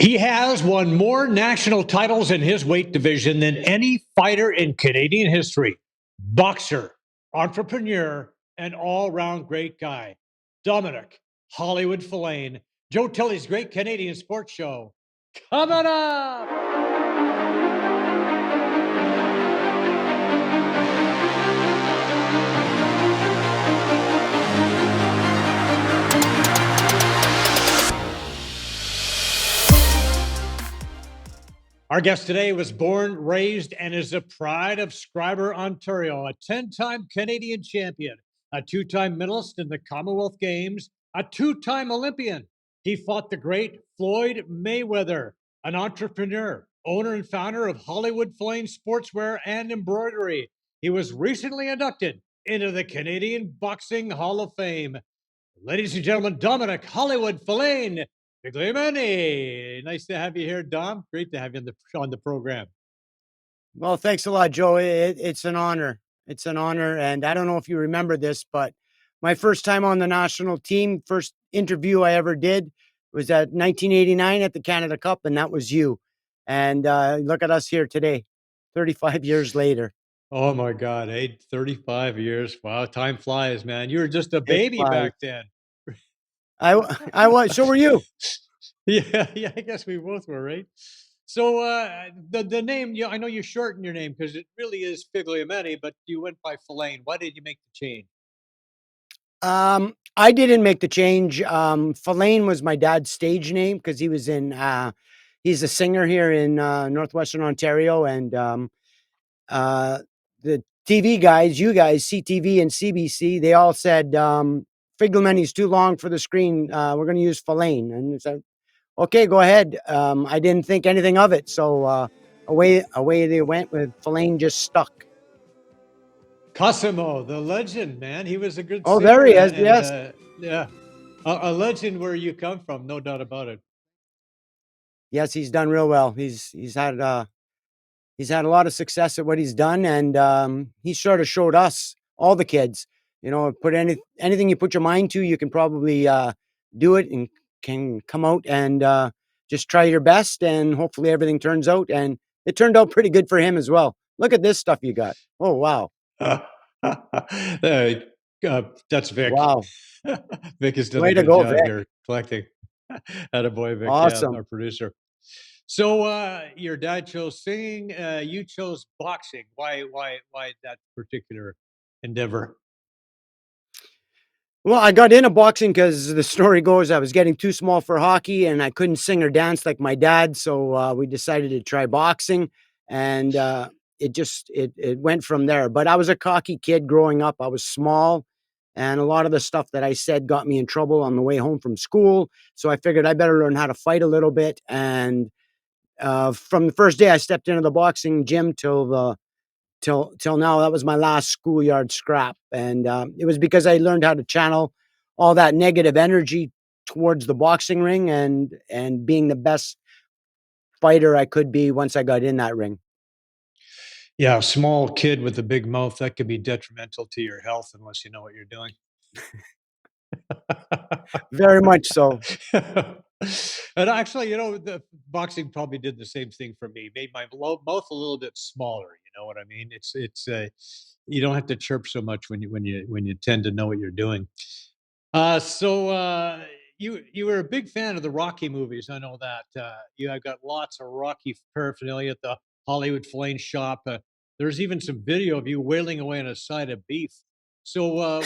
He has won more national titles in his weight division than any fighter in Canadian history. Boxer, entrepreneur, and all round great guy. Domenic Hollywood Filane, Joe Tilley's Great Canadian Sports Show. Coming up! Our guest today was born, raised, and is the pride of Schreiber, Ontario, a 10-time Canadian champion, a 2-time medalist in the Commonwealth Games, a 2-time Olympian. He fought the great Floyd Mayweather, an entrepreneur, owner and founder of Hollywood Filane Sportswear and Embroidery. He was recently inducted into the Canadian Boxing Hall of Fame. Ladies and gentlemen, Domenic Hollywood Filane Figliomeni. Nice to have you here, Dom. Great to have you on the program. Well, thanks a lot, Joe. It's an honor. It's an honor. And I don't know if you remember this, but my first time on the national team, first interview I ever did was at 1989 at the Canada Cup, and that was you. And look at us here today, 35 years later. Oh my God, 35 years. Wow, time flies, man. You were just a It baby flies. back then. I was. So were you? Yeah, I guess we both were, right? So the name, I know you shortened your name because it really is Figliomeni, but you went by Filane. Why did you make the change? I didn't make the change. Filane was my dad's stage name because he was in. He's a singer here in northwestern Ontario, and the TV guys, you guys, CTV and CBC, they all said Figliomeni's too long for the screen. We're going to use Filane, and it's like, okay, go ahead. I didn't think anything of it, so away they went with Filane. Just stuck. Cosimo, the legend, man. He was a good Oh, there singer, he is. and Yes. yeah, a legend where you come from, no doubt about it. Yes, he's done real well. He's had a lot of success at what he's done, and he sort of showed us, all the kids, put anything you put your mind to, you can probably do it and can come out and just try your best, and hopefully everything turns out. And it turned out pretty good for him as well. Look at this stuff you got. Oh, wow. That's Vic. Wow. Vic has done a Way to good go, job Vic. here collecting. Attaboy, Vic. Yeah, Awesome. our producer. So your dad chose singing. You chose boxing. Why that particular endeavor? Well, I got into boxing because the story goes I was getting too small for hockey and I couldn't sing or dance like my dad. So we decided to try boxing, and it went from there. But I was a cocky kid growing up. I was small, and a lot of the stuff that I said got me in trouble on the way home from school. So I figured I better learn how to fight a little bit. And from the first day I stepped into the boxing gym till now, that was my last schoolyard scrap, and it was because I learned how to channel all that negative energy towards the boxing ring, and being the best fighter I could be once I got in that ring. Yeah, a small kid with a big mouth that could be detrimental to your health unless you know what you're doing. Very much so. And actually, the boxing probably did the same thing for me. Made my mouth a little bit smaller. You know what I mean? It's you don't have to chirp so much when you tend to know what you're doing. So you were a big fan of the Rocky movies. I know that. You have got lots of Rocky paraphernalia at the Hollywood Filane shop. There's even some video of you wailing away on a side of beef. So,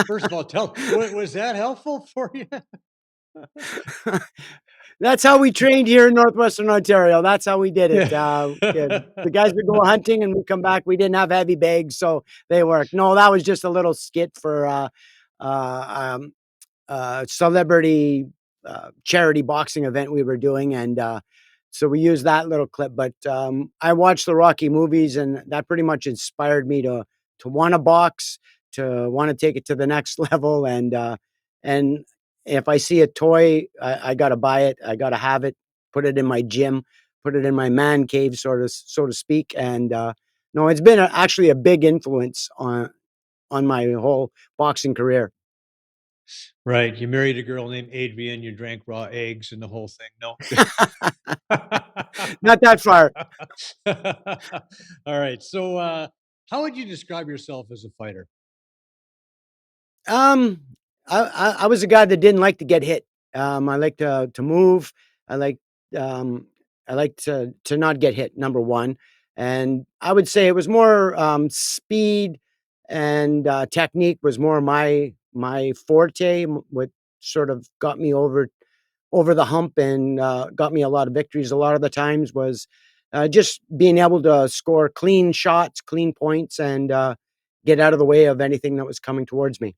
first of all, was that helpful for you? That's how we trained here in northwestern Ontario. That's how we did it. Yeah, Yeah. the guys would go hunting and we come back. We didn't have heavy bags, so they worked. No, that was just a little skit for uh, um, celebrity charity boxing event we were doing, and so we used that little clip. But I watched the Rocky movies, and that pretty much inspired me to want to box, to want to take it to the next level, and if I see a toy, I got to buy it. I got to have it. Put it in my gym. Put it in my man cave, so to speak. And no, it's been actually a big influence on my whole boxing career. Right. You married a girl named Adrian, you drank raw eggs and the whole thing. No? Not that far. All right. So, how would you describe yourself as a fighter? Um, I was a guy that didn't like to get hit. I like to move. I like um, I like to not get hit. Number one, and I would say it was more speed and technique was more my forte. What sort of got me over the hump and got me a lot of victories. A lot of the times was just being able to score clean shots, clean points, and get out of the way of anything that was coming towards me.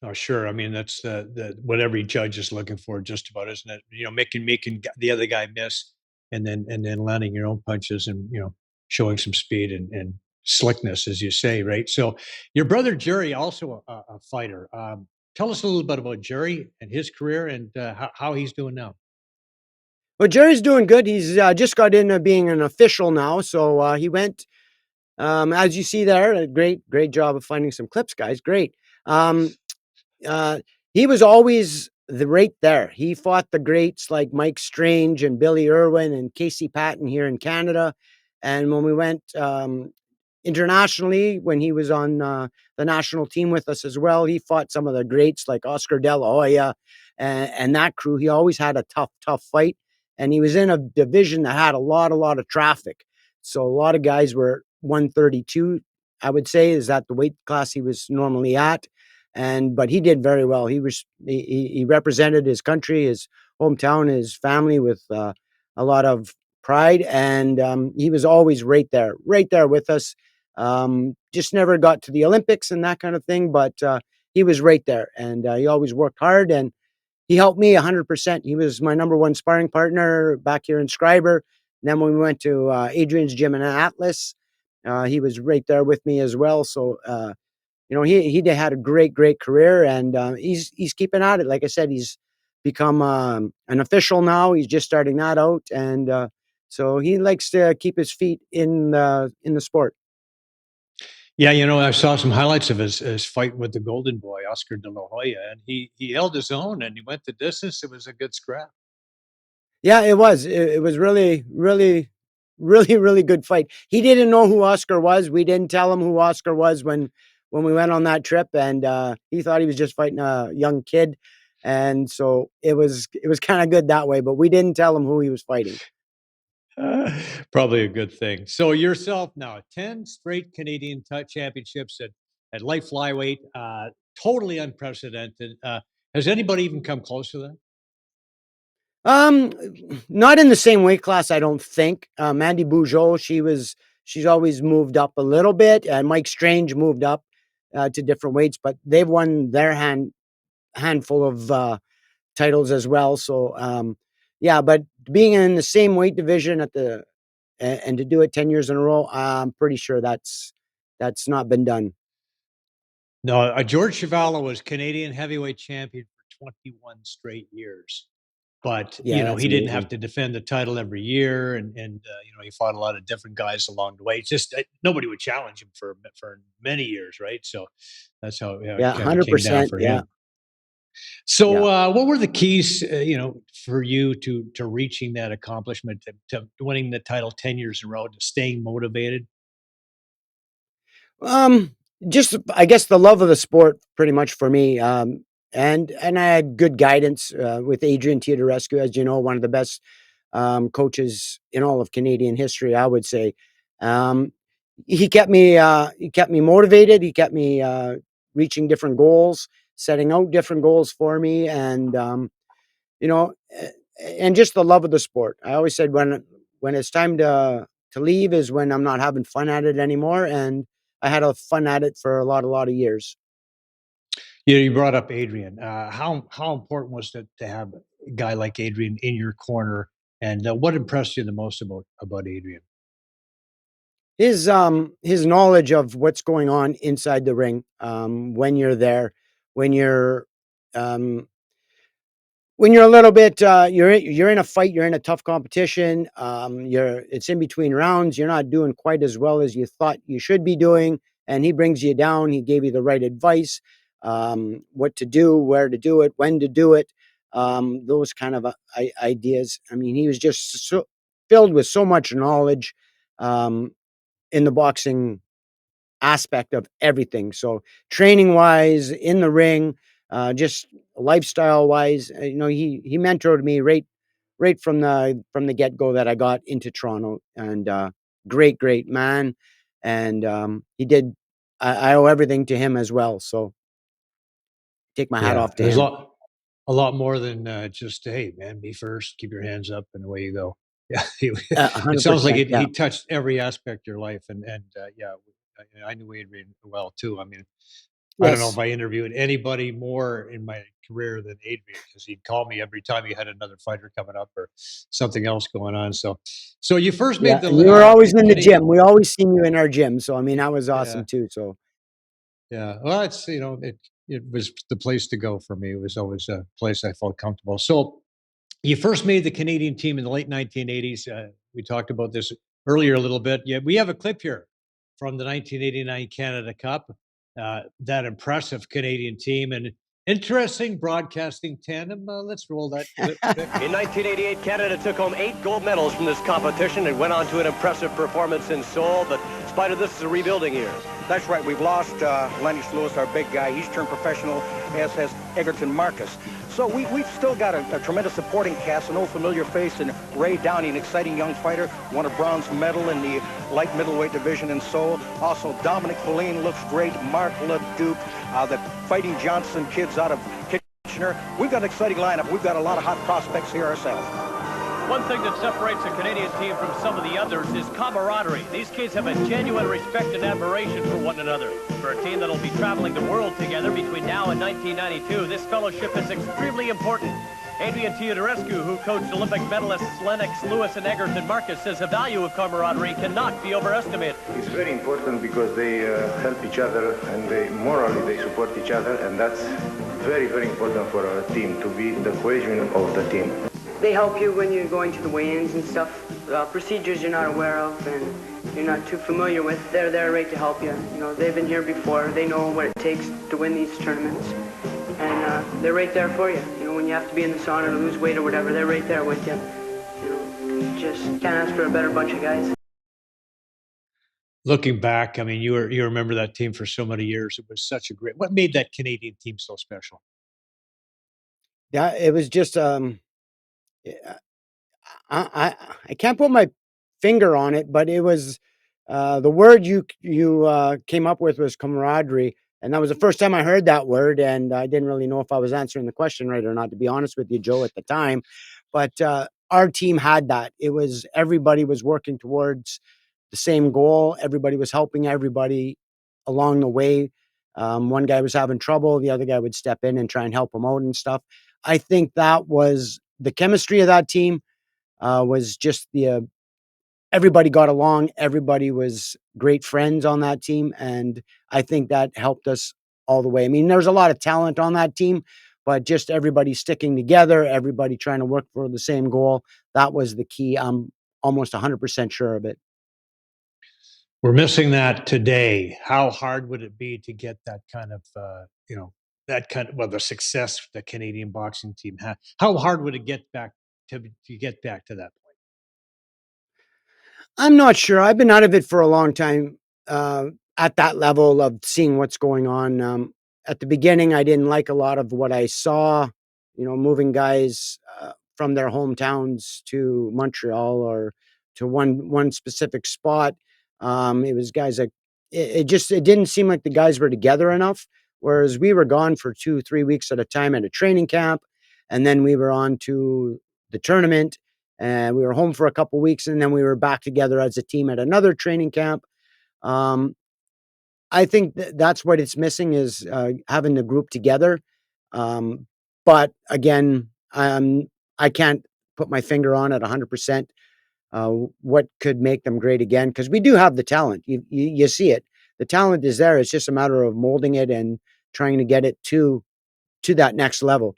Oh, sure. I mean, that's the what every judge is looking for, just about, isn't it? You know, making the other guy miss, and then landing your own punches, and showing some speed and slickness, as you say, right? So, your brother Jerry also a fighter. Tell us a little bit about Jerry and his career and how he's doing now. Well, Jerry's doing good. He's just got into being an official now, so he went. As you see there, a great job of finding some clips, guys. Great. Um, Uh, he was always right there. He fought the greats like Mike Strange and Billy Irwin and Casey Patton here in Canada. And when we went internationally, when he was on the national team with us as well, he fought some of the greats like Oscar De La Hoya and that crew. He always had a tough fight. And he was in a division that had a lot of traffic. So a lot of guys were 132, I would say, is that the weight class he was normally at, and but he did very well. He represented his country, his hometown, his family with a lot of pride, and he was always right there with us. Just never got to the Olympics and that kind of thing, but he was right there, and he always worked hard, and he helped me 100%. He was my number one sparring partner back here in Schreiber. And then when we went to Adrian's gym in Atlas, he was right there with me as well. So he had a great career, and he's keeping at it. Like I said, he's become an official now. He's just starting that out, and so he likes to keep his feet in the sport. Yeah, I saw some highlights of his fight with the Golden Boy, Oscar De La Hoya, and he held his own and he went the distance. It was a good scrap. Yeah, it was. It was really good fight. He didn't know who Oscar was. We didn't tell him who Oscar was when we went on that trip, and he thought he was just fighting a young kid, and so it was kind of good that way. But we didn't tell him who he was fighting. Probably a good thing. So yourself now, 10 straight Canadian championships at light flyweight, totally unprecedented. Has anybody even come close to that? Um, Not in the same weight class, I don't think. Mandy Bujold, she's always moved up a little bit, and Mike Strange moved up to different weights, but they've won their handful of titles as well. So yeah, but being in the same weight division and to do it 10 years in a row, I'm pretty sure that's not been done. No, George Chuvalo was Canadian heavyweight champion for 21 straight years. But, Yeah, that's he didn't have amazing. to defend the title every year, and he fought a lot of different guys along the way. It's just nobody would challenge him for many years, right? So that's how it Yeah, kind of came down 100%. for Yeah, him. So, yeah. what were the keys, for you to reaching that accomplishment, to winning the title 10 years in a row, to staying motivated? Um, just I guess the love of the sport pretty much for me. And I had good guidance with Adrian Rescue, as you know, one of the best coaches in all of Canadian history, I would say. Um, he kept me motivated. He kept me reaching different goals, setting out different goals for me, and you know, eh, and just the love of the sport. I always said when it's time to leave is when I'm not having fun at it anymore, and I had a fun at it for a lot of years. You brought up Adrian. How important was it to have a guy like Adrian in your corner, and what impressed you the most about Adrian? His knowledge of what's going on inside the ring, when you're there, when you're um, when you're a little bit, you're in a fight, you're in a tough competition, it's in between rounds, you're not doing quite as well as you thought you should be doing, and he brings you down, he gave you the right advice. what to do, where to do it, when to do it, those kind of ideas. I mean, he was just so filled with so much knowledge um, in the boxing aspect of everything. So training wise, in the ring, just lifestyle wise, he mentored me right from the get go that I got into Toronto, and great man, and he did. I owe everything to him as well. So take my hat Yeah, off it to was him. a lot more than just hey man, be first, keep your hands up, and away you go. Yeah, it sounds like 100%. he Yeah. touched every aspect of your life, and yeah, I knew Adrian well too. I mean, I don't know if Yes. I interviewed anybody more in my career than Adrian because he'd call me every time he had another fighter coming up or something else going on. So you first Yeah. made the And you were always in the Canadian. gym. We always seen you in our gym. So I mean, that was Yeah, awesome too. So yeah. Well, it's it was the place to go for me. It was always a place I felt comfortable. So you first made the Canadian team in the late 1980s. We talked about this earlier a little bit. Yeah, we have a clip here from the 1989 Canada Cup. That impressive Canadian team and interesting broadcasting tandem. Let's roll that clip. In 1988, Canada took home 8 gold medals from this competition and went on to an impressive performance in Seoul, but in spite of this, is a rebuilding year. That's right. We've lost Lennox Lewis, our big guy. He's turned professional, as has Egerton Marcus. So we've still got a tremendous supporting cast, an old familiar face in Ray Downey, an exciting young fighter, won a bronze medal in the light middleweight division in Seoul. Also, Domenic Filane looks great. Mark LeDuc, the Fighting Johnson kids out of Kitchener. We've got an exciting lineup. We've got a lot of hot prospects here ourselves. One thing that separates a Canadian team from some of the others is camaraderie. These kids have a genuine respect and admiration for one another. For a team that'll be traveling the world together between now and 1992, this fellowship is extremely important. Adrian Teodorescu, who coached Olympic medalists Lennox Lewis and Egerton Marcus, says the value of camaraderie cannot be overestimated. It's very important because they help each other and morally they support each other, and that's very, very important for our team to be the cohesion of the team. They help you when you're going to the weigh-ins and stuff. Procedures you're not aware of and you're not too familiar with, they're there right to help you. You know, they've been here before. They know what it takes to win these tournaments. And they're right there for you. You know, when you have to be in the sauna or lose weight or whatever, they're right there with you. You know, just can't ask for a better bunch of guys. Looking back, I mean, you remember that team for so many years. It was such a great. What made that Canadian team so special? yeah, it was just yeah, I can't put my finger on it, but it was the word you came up with was camaraderie, and that was the first time I heard that word, and I didn't really know if I was answering the question right or not, to be honest with you, Joe, at the time. But our team had that. It was everybody was working towards the same goal. Everybody was helping everybody along the way. One guy was having trouble, the other guy would step in and try and help him out and stuff. I think that was the chemistry of that team was just the everybody got along. Everybody was great friends on that team, and I think that helped us all the way. I mean, there's a lot of talent on that team, but just everybody sticking together, everybody trying to work for the same goal. That was the key. I'm almost 100% sure of it. We're missing that today. How hard would it be to get that kind of, that kind of, well, the success the Canadian boxing team had? How hard would it get back to get back to that point? I'm not sure. I've been out of it for a long time, at that level of seeing what's going on. At the beginning, I didn't like a lot of what I saw, moving guys from their hometowns to Montreal or to one specific spot. It was guys that it didn't seem like the guys were together enough. Whereas we were gone for 2-3 weeks at a time at a training camp, and then we were on to the tournament, and we were home for a couple weeks, and then we were back together as a team at another training camp. Um, I think that's what it's missing is having the group together. Um, but again, I can't put my finger on it 100%. What could make them great again? Because we do have the talent. You see it. The talent is there. It's just a matter of molding it and trying to get it to that next level.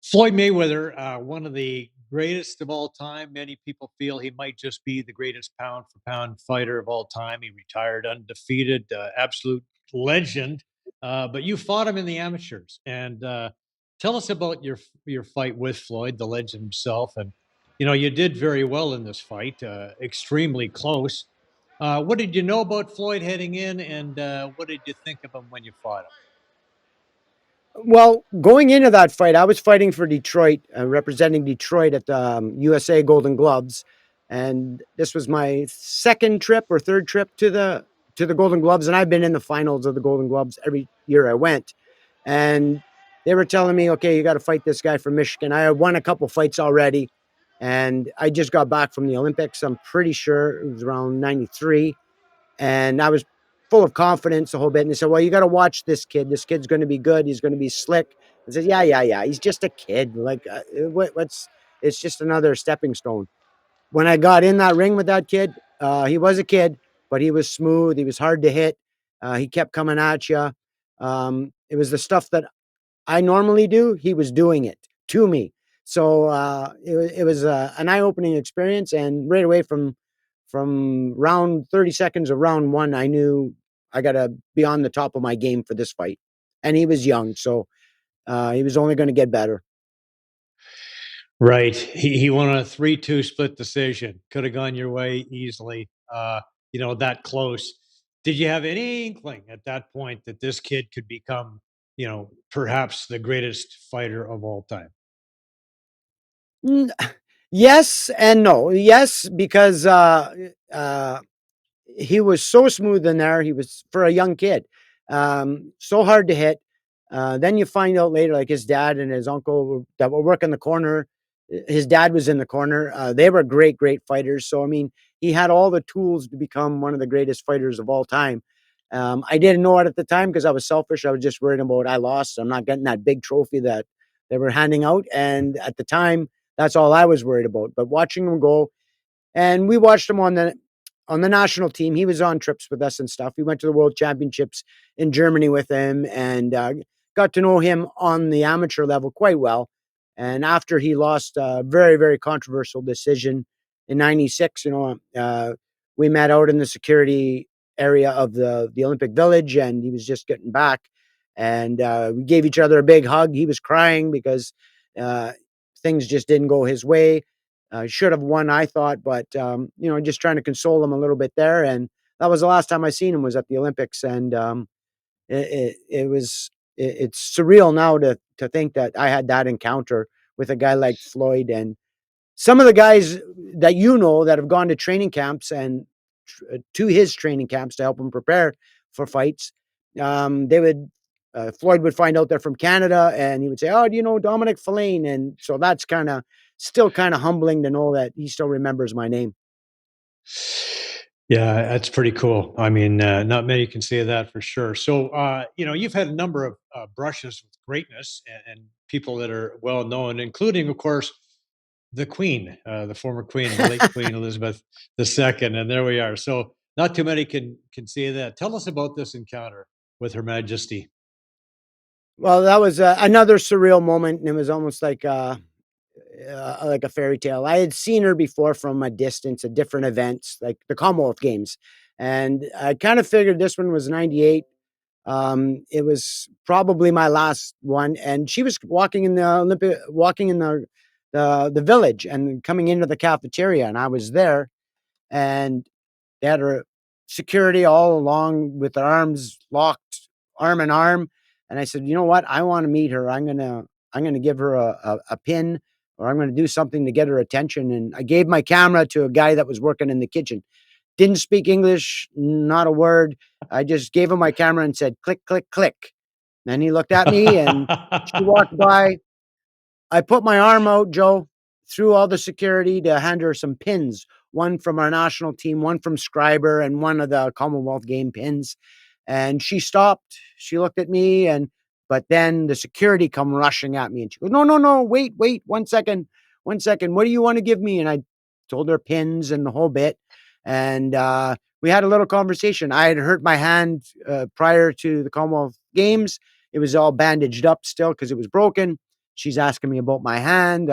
Floyd Mayweather, one of the greatest of all time. Many people feel he might just be the greatest pound for pound fighter of all time. He retired undefeated, absolute legend, but you fought him in the amateurs. And tell us about your fight with Floyd, the legend himself. And you did very well in this fight, extremely close. What did you know about Floyd heading in, and what did you think of him when you fought him? Well, going into that fight, I was fighting for Detroit, representing Detroit at the USA Golden Gloves, and this was my second trip or third trip to the Golden Gloves, and I've been in the finals of the Golden Gloves every year I went, and they were telling me, okay, you got to fight this guy from Michigan. I had won a couple fights already, and I just got back from the Olympics. I'm pretty sure it was around '93, and I was full of confidence the whole bit. And they said, well, you got to watch this kid. This kid's going to be good. He's going to be slick. I said, yeah, yeah, yeah. He's just a kid. Like, it's just another stepping stone. When I got in that ring with that kid, he was a kid, but he was smooth. He was hard to hit. He kept coming at you. It was the stuff that I normally do. He was doing it to me. So it was an eye opening experience. And right away from round 30 seconds of round one, I knew I got to be on the top of my game for this fight. And he was young, so he was only going to get better. Right. He won a 3-2 split decision. Could have gone your way easily. That close. Did you have any inkling at that point that this kid could become, perhaps the greatest fighter of all time? N- yes and no. Yes, because he was so smooth in there. He was for a young kid, so hard to hit. Then you find out later, like his dad and his uncle that were working the corner. His dad was in the corner. They were great, great fighters. So I mean, he had all the tools to become one of the greatest fighters of all time. I didn't know it at the time because I was selfish. I was just worried about I lost. I'm not getting that big trophy that they were handing out. And at the time, that's all I was worried about. But watching him go, and we watched him on the national team. He was on trips with us and stuff. We went to the World Championships in Germany with him, and got to know him on the amateur level quite well. And after he lost a very, very controversial decision in '96, we met out in the security area of the Olympic Village, and he was just getting back, and we gave each other a big hug. He was crying because uh, things just didn't go his way. Should have won, I thought, but just trying to console him a little bit there. And that was the last time I seen him was at the Olympics, and it's surreal now to think that I had that encounter with a guy like Floyd. And some of the guys that that have gone to training camps and to his training camps to help him prepare for fights, they would Floyd would find out they're from Canada, and he would say, "Oh, do you know Domenic Filane?" And so that's still kind of humbling to know that he still remembers my name. Yeah, that's pretty cool. I mean, not many can say that for sure. So, you've had a number of brushes with greatness and people that are well known, including, of course, the Queen, the former Queen, the late Queen Elizabeth II. And there we are. So, not too many can say that. Tell us about this encounter with Her Majesty. Well, that was another surreal moment, and it was almost like a fairy tale. I had seen her before from a distance at different events, like the Commonwealth Games, and I kind of figured this one was '98. It was probably my last one, and she was walking in the village and coming into the cafeteria, and I was there, and they had her security all along with their arms locked, arm in arm. And I said, you know what? I want to meet her. I'm gonna give her a pin, or I'm gonna do something to get her attention. And I gave my camera to a guy that was working in the kitchen. Didn't speak English, not a word. I just gave him my camera and said, click, click, click. And he looked at me, and she walked by. I put my arm out, Joe, through all the security to hand her some pins, one from our national team, one from Schreiber, and one of the Commonwealth game pins. And she stopped. She looked at me, but then the security come rushing at me, and she goes, "No, no, no, wait, wait, 1 second, 1 second. What do you want to give me?" And I told her pins and the whole bit. And we had a little conversation. I had hurt my hand prior to the Commonwealth Games. It was all bandaged up still because it was broken. She's asking me about my hand.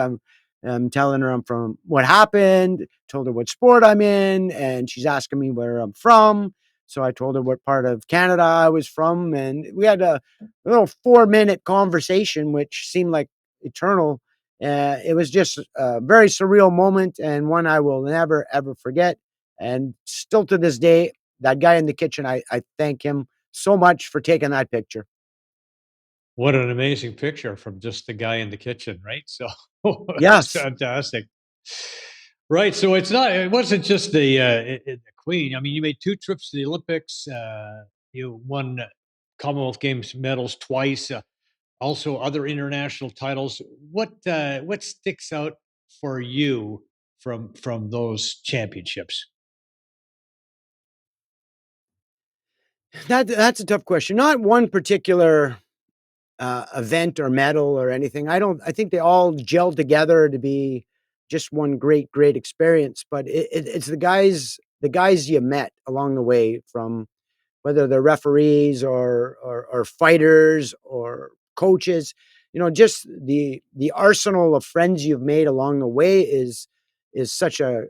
I'm telling her I'm from what happened, told her what sport I'm in, and she's asking me where I'm from. So I told her what part of Canada I was from, and we had a little 4-minute conversation, which seemed like eternal. It was just a very surreal moment and one I will never, ever forget. And still to this day, that guy in the kitchen, I thank him so much for taking that picture. What an amazing picture from just the guy in the kitchen, right? So it's Yes. fantastic. Right. So it wasn't just the Queen. I mean, you made two trips to the Olympics. You won Commonwealth Games medals twice. Also, other international titles. What sticks out for you from those championships? That's a tough question. Not one particular event or medal or anything. I think they all gelled together to be just one great experience. But it's the guys you met along the way, from whether they're referees or fighters or coaches. Just the arsenal of friends you've made along the way is such a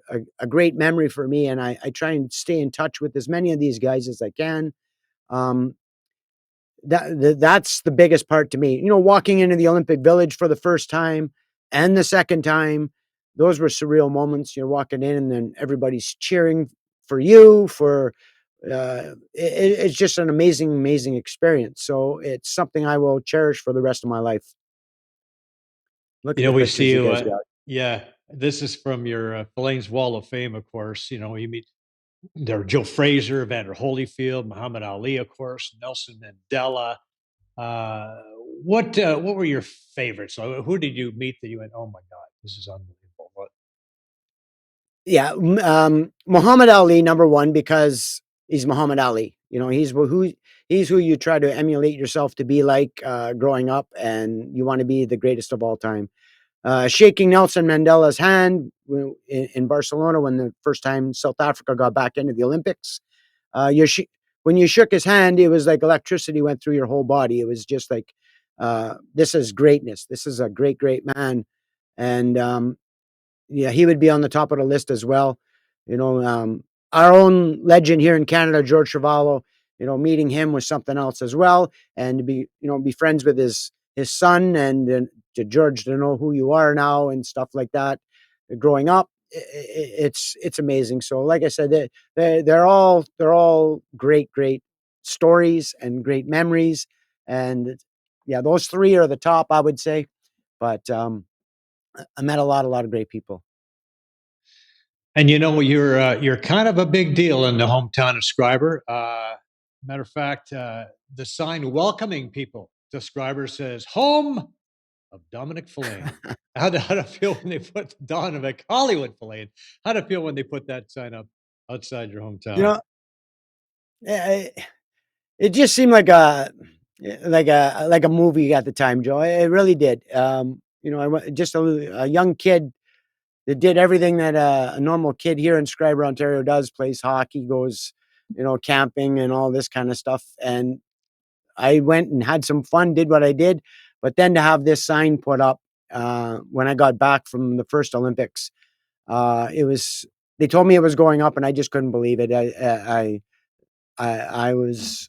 great memory for me. And I try and stay in touch with as many of these guys as I can. Um, that's the biggest part to me. Walking into the Olympic Village for the first time and the second time, those were surreal moments. You're walking in and then everybody's cheering for you for it's just an amazing experience. So it's something I will cherish for the rest of my life. Look You at know, the we see pictures you you. guys got. Yeah, this is from your Filane's Wall of Fame, of course. You meet there Joe Frazier, Evander Holyfield, Muhammad Ali, of course, Nelson Mandela. Uh, what were your favorites? So who did you meet that you went, oh my God, this is unbelievable? What? Yeah, Muhammad Ali, number one, because he's Muhammad Ali. He's who you try to emulate yourself to be like growing up, and you want to be the greatest of all time. Shaking Nelson Mandela's hand in Barcelona when the first time South Africa got back into the Olympics. When you shook his hand, it was like electricity went through your whole body. It was just like, this is greatness. This is a great man. And yeah, he would be on the top of the list as well. You know, um, our own legend here in Canada, George Chavallo. Meeting him was something else as well, and to be friends with his son, and to George, to know who you are now and stuff like that. Growing up, it's amazing. So, like I said, they're all great stories and great memories, and yeah, those three are the top, I would say. But I met a lot of great people. And you're kind of a big deal in the hometown of Schreiber. Matter of fact, the sign welcoming people to Schreiber says "Home of Domenic Filane." How'd it feel when they put Domenic Hollywood Filane? How'd it feel when they put that sign up outside your You hometown? know, eh, it just seemed like a movie at the time, Joe. It really did. I just a young kid that did everything that a normal kid here in Schreiber, Ontario does: plays hockey, goes, camping, and all this kind of stuff. And I went and had some fun, did what I did, but then to have this sign put up when I got back from the first Olympics, it was. They told me it was going up, and I just couldn't believe it. I was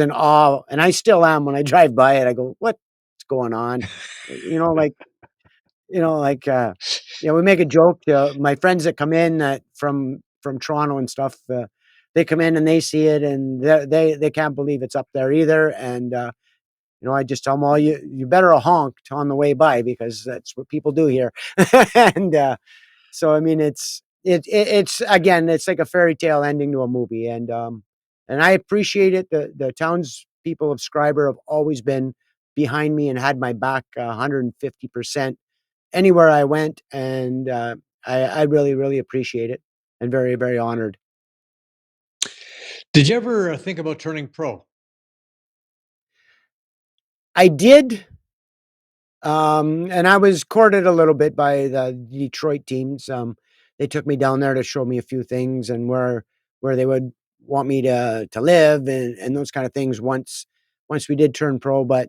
in awe, and I still am when I drive by it. I go, "What's going on?" You know, like we make a joke to my friends that come in that from Toronto and stuff. They come in and they see it, and they can't believe it's up there either. And I just tell them, "All you better honk on the way by, because that's what people do here." And so I mean, it's again, it's like a fairy tale ending to a movie, and I appreciate it. The townspeople of Schreiber have always been behind me and had my back 150% anywhere I went, and I really appreciate it, and very honored. Did you ever think about turning pro? I did, and I was courted a little bit by the Detroit teams. They took me down there to show me a few things, and where they would want me to live, and those kind of things once we did turn pro. But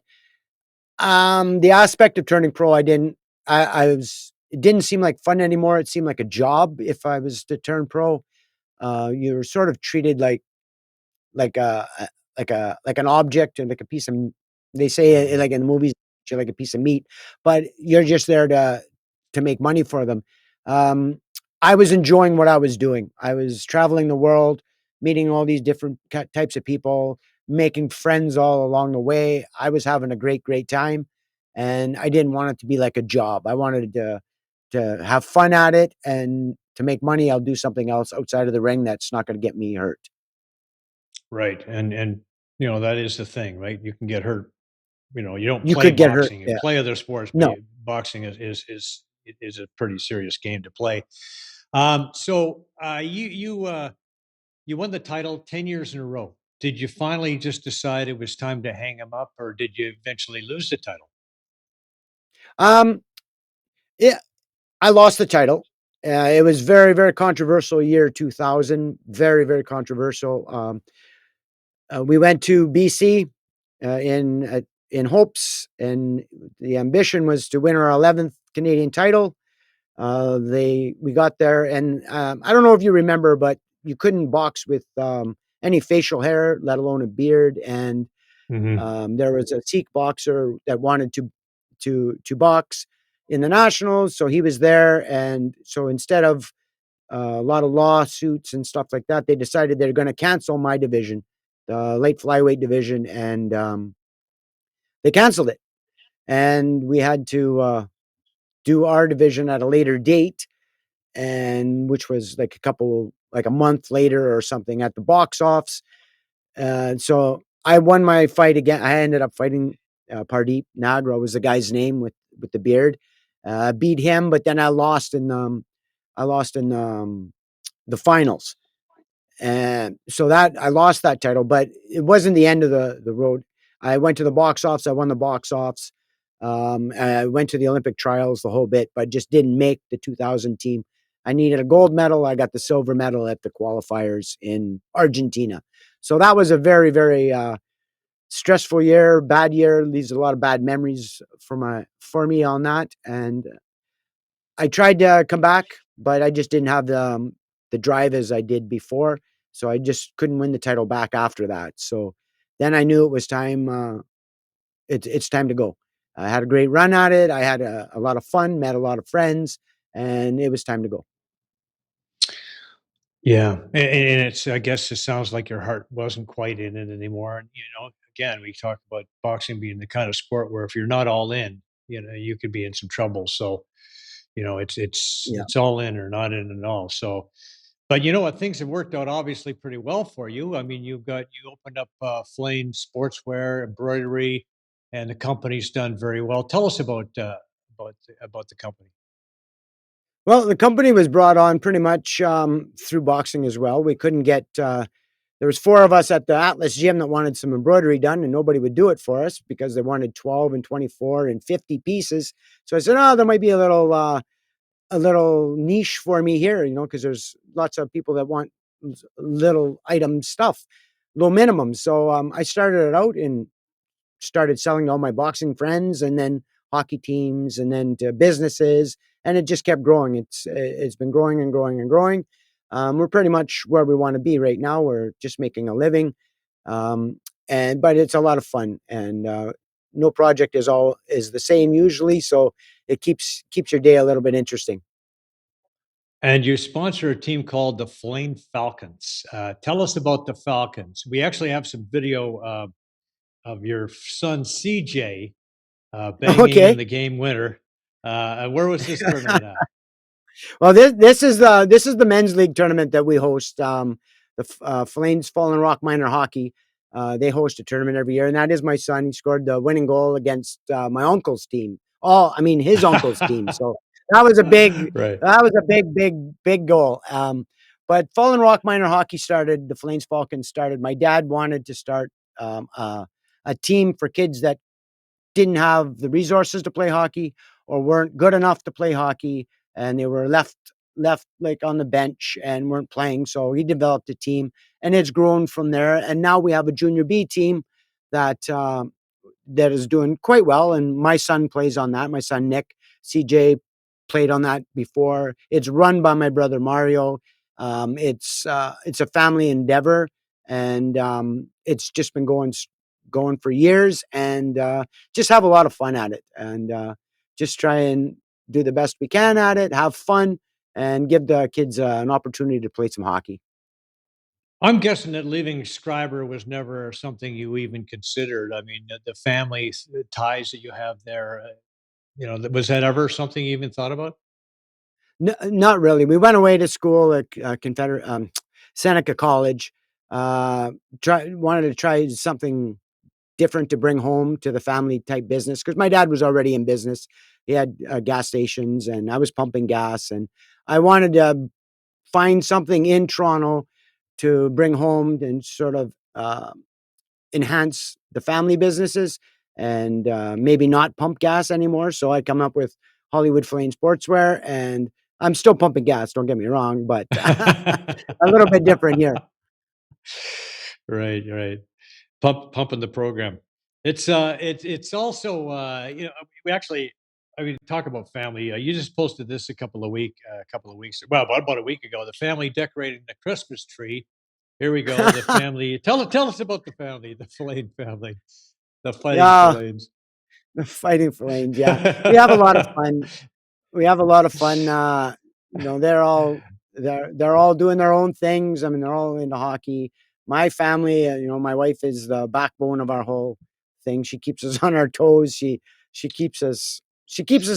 the aspect of turning pro, it didn't seem like fun anymore. It seemed like a job if I was to turn pro. You're sort of treated like like an object and like a piece of. They say like in the movies, you're like a piece of meat, but you're just there to make money for them. Um, I was enjoying what I was doing. I was traveling the world, meeting all these different types of people, making friends all along the way. I was having a great time, and I didn't want it to be like a job. I wanted to have fun at it, and to make money. I'll do something else outside of the ring that's not going to get me hurt. Right. And that is the thing, right? You can get hurt. You don't You play could get hurt. boxing. You Yeah. play other sports, but No. boxing is a pretty serious game to play. So you won the title 10 years in a row. Did you finally just decide it was time to hang him up, or did you eventually lose the title? Um, yeah, I lost the title. It was very controversial year 2000. Very controversial. We went to BC in hopes, and the ambition was to win our 11th Canadian title. We got there, and I don't know if you remember, but you couldn't box with any facial hair, let alone a beard. And Hmm. there was a Sikh boxer that wanted to box in the nationals, so he was there. And so instead of a lot of lawsuits and stuff like that, they decided they're going to cancel my division, the late flyweight division, and they canceled it. And we had to do our division at a later date, and which was like a month later or something at the box office. So I won my fight again. I ended up fighting Pardeep Nagra was the guy's name with the beard. Beat him, but then I lost in the finals, and so that I lost that title. But it wasn't the end of the road. I went to the box office. I won the box office. I went to the Olympic trials, the whole bit, but just didn't make the 2000 team. I needed a gold medal. I got the silver medal at the qualifiers in Argentina. So that was a very stressful year, bad year. Leaves a lot of bad memories for me on that. And I tried to come back, but I just didn't have the drive as I did before. So I just couldn't win the title back after that. So then I knew it was time. It's time to go. I had a great run at it. I had a lot of fun, met a lot of friends, and it was time to go. Yeah, and it's I guess it sounds like your heart wasn't quite in it anymore. And again, we talk about boxing being the kind of sport where if you're not all in, you could be in some trouble. So, Yeah. it's all in or not in at all. So, but you know what? Things have worked out obviously pretty well for you. I mean, you opened up Filane Sportswear, embroidery, and the company's done very well. Tell us about the company. Well, the company was brought on pretty much through boxing as well. We couldn't get. There was four of us at the Atlas gym that wanted some embroidery done, and nobody would do it for us because they wanted 12 and 24 and 50 pieces. So I said, "Oh, there might be a little niche for me here, because there's lots of people that want little item stuff, low minimum." So I started it out and started selling to all my boxing friends, and then hockey teams, and then to businesses, and it just kept growing. It's been growing and growing and growing. We're pretty much where we want to be right now. We're just making a living, um, and but it's a lot of fun, and no project is the same usually, so it keeps your day a little bit interesting. And you sponsor a team called the Filane Falcons. Tell us about the Falcons. We actually have some video of your son CJ banging in Okay. the game winner. Where was this tournament at? Well, this is the men's league tournament that we host. Flames Fallen Rock Minor Hockey. They host a tournament every year, and that is my son. He scored the winning goal against my uncle's team. I mean his uncle's team. So that was a big, Right. that was a big goal. But Fallen Rock Minor Hockey started. The Flames Falcons started. My dad wanted to start a team for kids that didn't have the resources to play hockey or weren't good enough to play hockey, and they were left like on the bench and weren't playing. So he developed a team, and it's grown from there. And now we have a junior B team that that is doing quite well. And my son plays on that. My son Nick CJ played on that before. It's run by my brother Mario. It's a family endeavor, and it's just been going for years, and just have a lot of fun at it, and just try and do the best we can at it, have fun, and give the kids an opportunity to play some hockey. I'm guessing that leaving Schreiber was never something you even considered. I mean, the family ties that you have there, was that ever something you even thought about? Not really. We went away to school at Seneca College. Wanted to try something different to bring home to the family type business because my dad was already in business. He had gas stations, and I was pumping gas, and I wanted to find something in Toronto to bring home and sort of enhance the family businesses, and maybe not pump gas anymore. So I come up with Hollywood Filane Sportswear, and I'm still pumping gas. Don't get me wrong, but a little bit different here. Right, right. Pumping the program. It's also, we actually, I mean, talk about family. You just posted this a couple of weeks, well, about a week ago. The family decorating the Christmas tree. Here we go. The family. Tell us about the family, the Filane family, the Fighting Yeah, Filanes. the fighting Filanes. Yeah, we have a lot of fun. We have a lot of fun. They're all doing their own things. I mean, they're all into hockey. My family, my wife is the backbone of our whole thing. She keeps us on our toes. She keeps us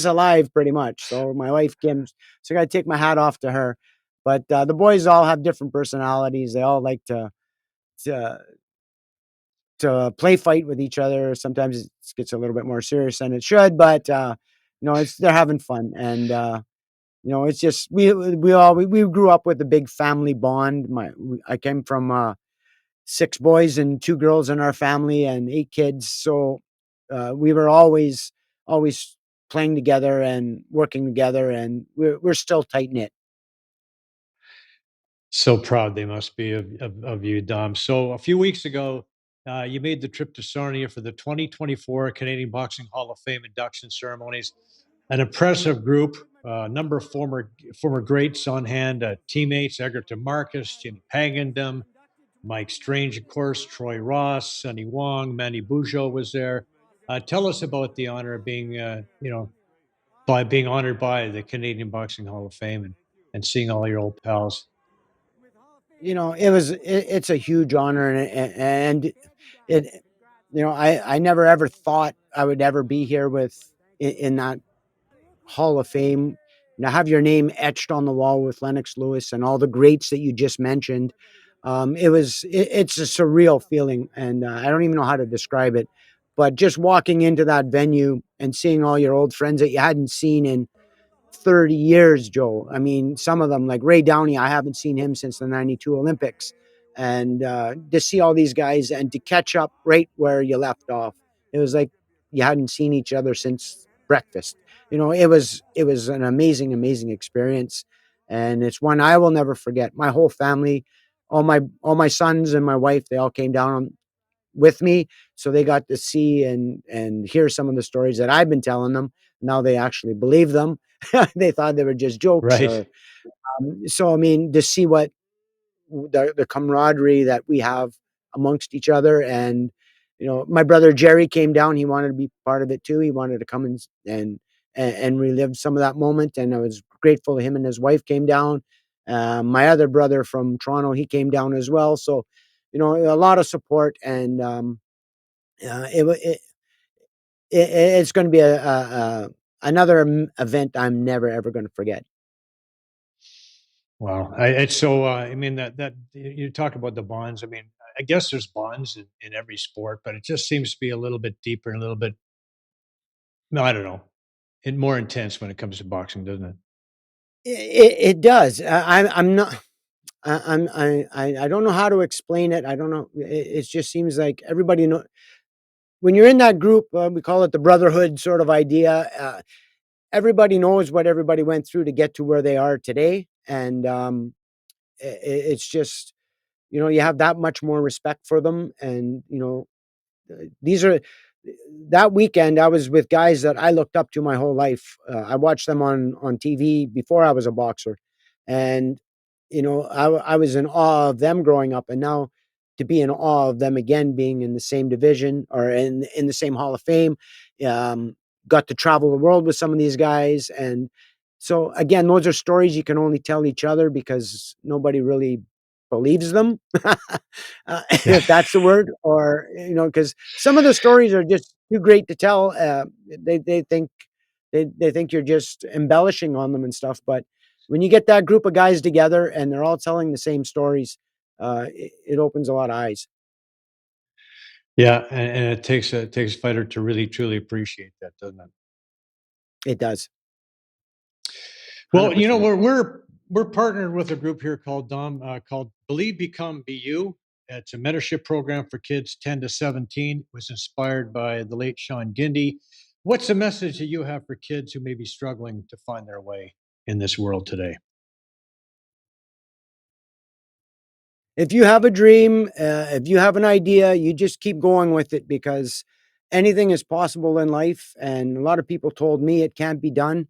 alive pretty much. So my wife Kim, so I got to take my hat off to her. But the boys all have different personalities. They all like to to play fight with each other. Sometimes it gets a little bit more serious than it should, but it's they're having fun, and it's just we grew up with a big family bond. I came from 6 boys and 2 girls in our family, and 8 kids, so we were always playing together and working together, and we're still tight knit. So proud they must be of you, Dom. So a few weeks ago, you made the trip to Sarnia for the 2024 Canadian Boxing Hall of Fame induction ceremonies. An impressive group, a number of former greats on hand, teammates Egerton Marcus, Jimmy Pagandum, Mike Strange, of course, Troy Ross, Sonny Wong, Manny Bujo was there. Tell us about the honor of being, by being honored by the Canadian Boxing Hall of Fame and seeing all your old pals. It's a huge honor, and it I never ever thought I would ever be here in that Hall of Fame. Now have your name etched on the wall with Lennox Lewis and all the greats that you just mentioned. It's a surreal feeling, and I don't even know how to describe it. But just walking into that venue and seeing all your old friends that you hadn't seen in 30 years, Joe. I mean, some of them, like Ray Downey, I haven't seen him since the 92 Olympics. And to see all these guys and to catch up right where you left off, it was like you hadn't seen each other since breakfast. It was an amazing, amazing experience. And it's one I will never forget. My whole family, all my sons and my wife, they all came down with me, so they got to see and hear some of the stories that I've been telling them. Now they actually believe them. They thought they were just jokes, Right. or so. I mean, to see what the camaraderie that we have amongst each other, and my brother Jerry came down. He wanted to be part of it too. He wanted to come and relive some of that moment, and I was grateful him and his wife came down. My other brother from Toronto, he came down as well. So, a lot of support, and it's going to be another event I'm never ever going to forget. Wow. It's so, I mean, that you talk about the bonds. I mean, I guess there's bonds in every sport, but it just seems to be a little bit deeper and a little bit, no, I don't know, and more intense when it comes to boxing, doesn't it? It does. I'm not. I don't know how to explain it. I don't know. It just seems like everybody know when you're in that group. We call it the brotherhood sort of idea. Everybody knows what everybody went through to get to where they are today, and it's just you have that much more respect for them, and these are that weekend I was with guys that I looked up to my whole life. I watched them on TV before I was a boxer, and I was in awe of them growing up, and now to be in awe of them again being in the same division or in the same Hall of Fame. Got to travel the world with some of these guys. And so again, those are stories you can only tell each other because nobody really believes them, if that's the word, or, because some of the stories are just too great to tell. They think you're just embellishing on them and stuff. But when you get that group of guys together and they're all telling the same stories, it opens a lot of eyes. Yeah, and it takes a fighter to really truly appreciate that, doesn't it? It does. Well, 100%. we're partnered with a group here called called Believe Become Be You. It's a mentorship program for kids 10 to 17. It was inspired by the late Sean Gindy. What's the message that you have for kids who may be struggling to find their way in this world today? If you have a dream, if you have an idea, you just keep going with it because anything is possible in life. And a lot of people told me it can't be done.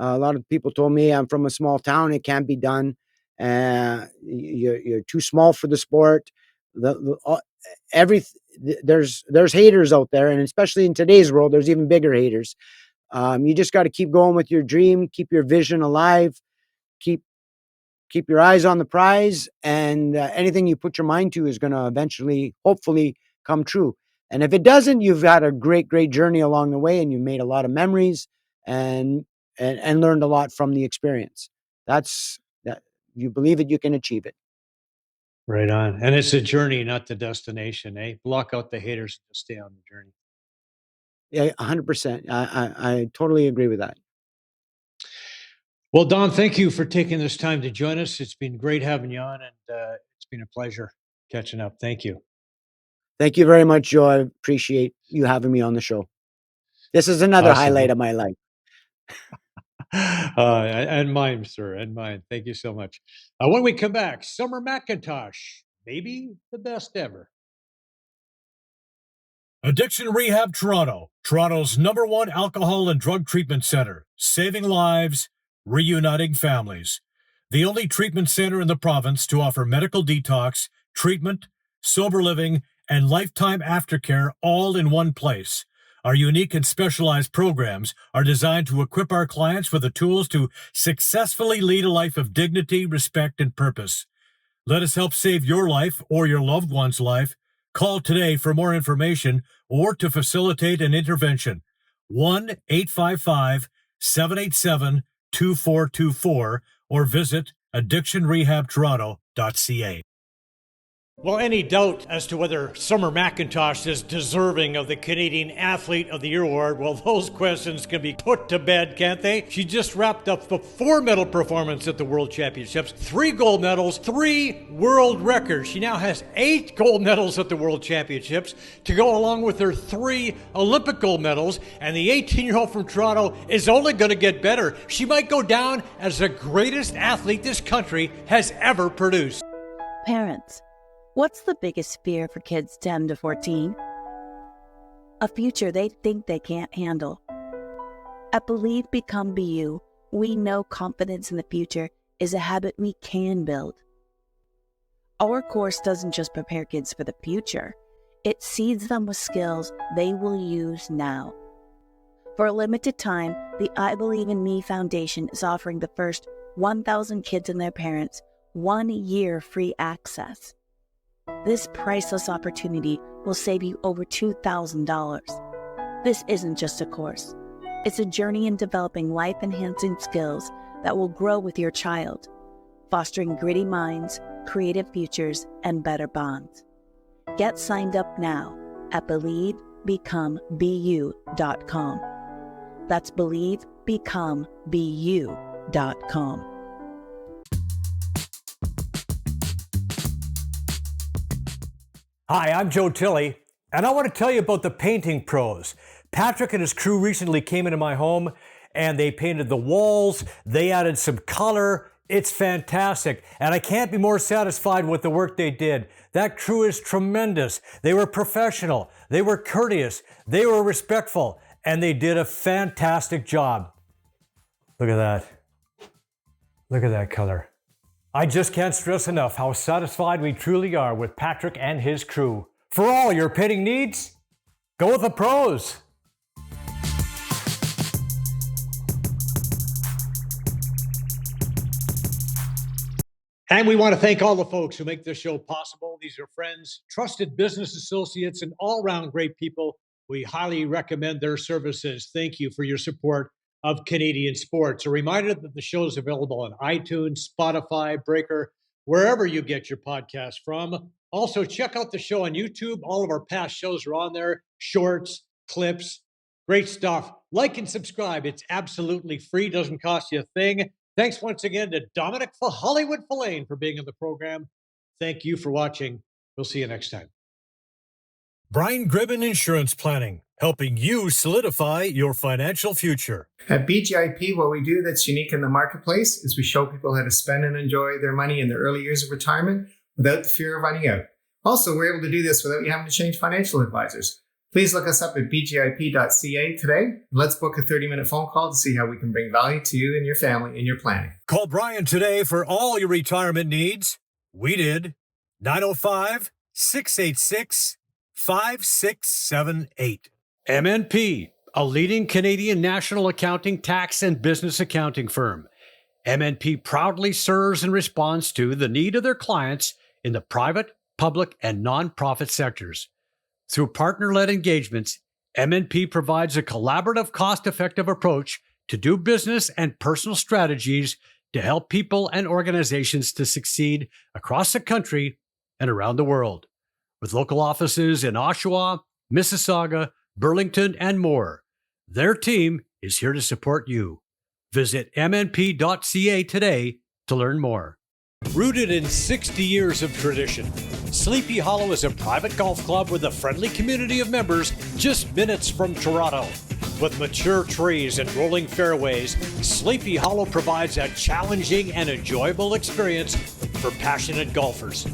A lot of people told me I'm from a small town. It can't be done. You're too small for the sport. Every there's haters out there, and especially in today's world, there's even bigger haters. You just got to keep going with your dream, keep your vision alive, keep your eyes on the prize, and anything you put your mind to is going to eventually, hopefully, come true. And if it doesn't, you've had a great journey along the way, and you made a lot of memories and learned a lot from the experience. That's that. You believe it, you can achieve it. Right on. And it's a journey, not the destination, eh? Block out the haters and just stay on the journey. Yeah, 100%. I totally agree with that. Well, Don, thank you for taking this time to join us. It's been great having you on, and it's been a pleasure catching up. Thank you. Thank you very much, Joe. I appreciate you having me on the show. This is another Awesome. highlight of my life. And mine, sir, and mine. Thank you so much. When we come back, Summer McIntosh, maybe the best ever. Addiction Rehab Toronto, Toronto's #1 alcohol and drug treatment center, saving lives, reuniting families. The only treatment center in the province to offer medical detox, treatment, sober living, and lifetime aftercare all in one place. Our unique and specialized programs are designed to equip our clients with the tools to successfully lead a life of dignity, respect, and purpose. Let us help save your life or your loved one's life. Call today for more information or to facilitate an intervention. 1-855-787-2424 or visit addictionrehabtoronto.ca. Well, any doubt as to whether Summer McIntosh is deserving of the Canadian Athlete of the Year award, well, those questions can be put to bed, can't they? She just wrapped up the 4-medal performance at the World Championships, 3 gold medals, 3 world records. She now has 8 gold medals at the World Championships to go along with her 3 Olympic gold medals, and the 18-year-old from Toronto is only going to get better. She might go down as the greatest athlete this country has ever produced. Parents, what's the biggest fear for kids 10 to 14? A future they think they can't handle. At Believe Become Be You, we know confidence in the future is a habit we can build. Our course doesn't just prepare kids for the future, it seeds them with skills they will use now. For a limited time, the I Believe in Me Foundation is offering the first 1,000 kids and their parents 1 year free access. This priceless opportunity will save you over $2,000. This isn't just a course. It's a journey in developing life-enhancing skills that will grow with your child, fostering gritty minds, creative futures, and better bonds. Get signed up now at BelieveBecomeBeYou.com. That's BelieveBecomeBeYou.com. Hi, I'm Joe Tilley, and I want to tell you about the painting pros. Patrick and his crew recently came into my home, and they painted the walls, they added some color. It's fantastic, and I can't be more satisfied with the work they did. That crew is tremendous. They were professional, they were courteous, they were respectful, and they did a fantastic job. Look at that. Look at that color. I just can't stress enough how satisfied we truly are with Patrick and his crew. For all your painting needs, go with the pros. And we want to thank all the folks who make this show possible. These are friends, trusted business associates, and all-round great people. We highly recommend their services. Thank you for your support of Canadian sports. A reminder that the show is available on iTunes, Spotify, Breaker, wherever you get your podcast from. Also, check out the show on YouTube. All of our past shows are on there. Shorts, clips, great stuff. Like and subscribe. It's absolutely free. Doesn't cost you a thing. Thanks once again to Domenic Hollywood Filane for being on the program. Thank you for watching. We'll see you next time. Brian Gribben Insurance Planning, helping you solidify your financial future. At BGIP, what we do that's unique in the marketplace is we show people how to spend and enjoy their money in the early years of retirement without the fear of running out. Also, we're able to do this without you having to change financial advisors. Please look us up at bgip.ca today. Let's book a 30-minute phone call to see how we can bring value to you and your family in your planning. Call Brian today for all your retirement needs. We did. 905-686-5678. MNP, a leading Canadian national accounting, tax, and business accounting firm. MNP proudly serves and responds to the need of their clients in the private, public, and nonprofit sectors. Through partner-led engagements, MNP provides a collaborative, cost-effective approach to do business and personal strategies to help people and organizations to succeed across the country and around the world. With local offices in Oshawa, Mississauga, Burlington, and more, their team is here to support you. Visit mnp.ca today to learn more. Rooted in 60 years of tradition, Sleepy Hollow is a private golf club with a friendly community of members just minutes from Toronto. With mature trees and rolling fairways, Sleepy Hollow provides a challenging and enjoyable experience for passionate golfers.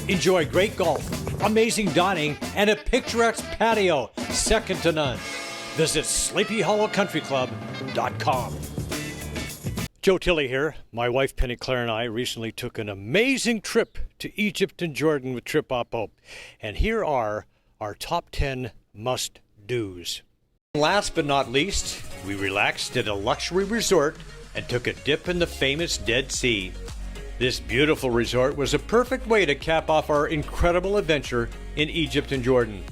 Enjoy great golf, amazing dining, and a picturesque patio second to none. Visit sleepyhollowcountryclub.com. Joe Tilley here. My wife Penny Claire and I recently took an amazing trip to Egypt and Jordan with Trip Oppo. And here are our top 10 must-dos. Last but not least, we relaxed at a luxury resort and took a dip in the famous Dead Sea. This beautiful resort was a perfect way to cap off our incredible adventure in Egypt and Jordan.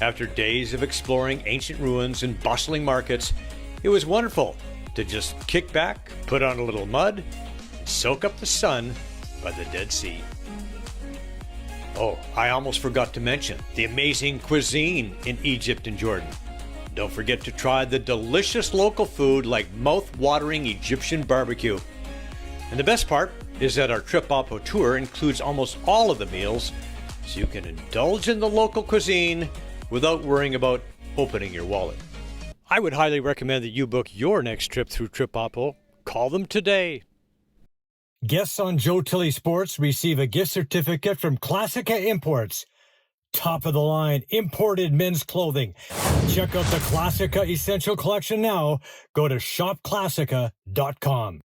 After days of exploring ancient ruins and bustling markets, it was wonderful to just kick back, put on a little mud, and soak up the sun by the Dead Sea. Oh, I almost forgot to mention the amazing cuisine in Egypt and Jordan. Don't forget to try the delicious local food like mouth-watering Egyptian barbecue. And the best part is that our Trip Oppo tour includes almost all of the meals, so you can indulge in the local cuisine without worrying about opening your wallet. I would highly recommend that you book your next trip through Trip Oppo. Call them today. Guests on Joe Tilley Sports receive a gift certificate from Classica Imports. Top of the line imported men's clothing. Check out the Classica Essential Collection now. Go to shopclassica.com.